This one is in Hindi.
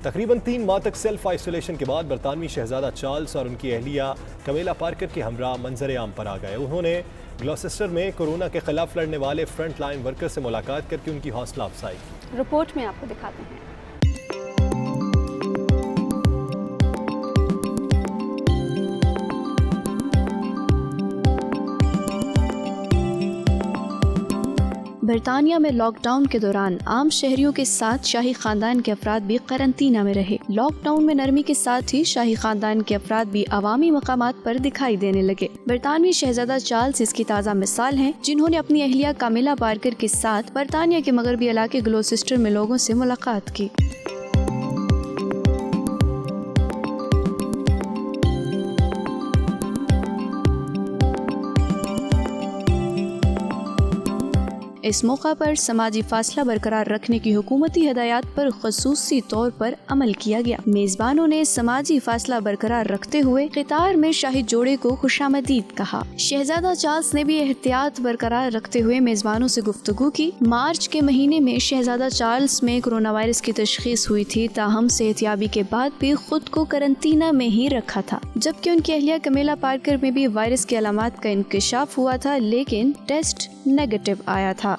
तकरीबन 3 माह तक सेल्फ आइसोलेशन के बाद बरतानवी शहजादा चार्ल्स और उनकी अहलिया कमेला पार्कर के हमरा मंजर आम पर आ गए। उन्होंने ग्लॉसेस्टर में कोरोना के खिलाफ लड़ने वाले फ्रंट लाइन वर्कर से मुलाकात करके उनकी हौसला अफजाई की। रिपोर्ट में आपको दिखाते हैं। बरतानिया में लॉकडाउन के दौरान आम शहरियों के साथ शाही खानदान के अफराद भी करंतना में रहे। लॉकडाउन में नरमी के साथ ही शाही खानदान के अफराद भी अवामी मकामात पर दिखाई देने लगे। बरतानवी शहजादा चार्ल्स इसकी ताज़ा मिसाल हैं, जिन्होंने अपनी अहलिया कमेला पार्कर के साथ बरतानिया के मगरबी इलाके ग्लॉसेस्टर में लोगों से मुलाकात की। इस मौका पर समाजी फासला बरकरार रखने की हुकूमती हदायत पर खसूसी तौर पर अमल किया गया। मेजबानों ने समाजी फासला बरकरार रखते हुए क़तार में शाही जोड़े को खुशामदीद कहा। शहजादा चार्ल्स ने भी एहतियात बरकरार रखते हुए मेजबानों से गुफ्तगू की। मार्च के महीने में शहजादा चार्ल्स में कोरोना वायरस की तशखीस हुई थी, ताहम सेहतियाबी के बाद भी खुद को करंतना में ही रखा था, जबकि उनकी अहलिया कमेला पार्कर में भी वायरस की अलामात का इंकशाफ हुआ था, लेकिन टेस्ट नेगेटिव आया था।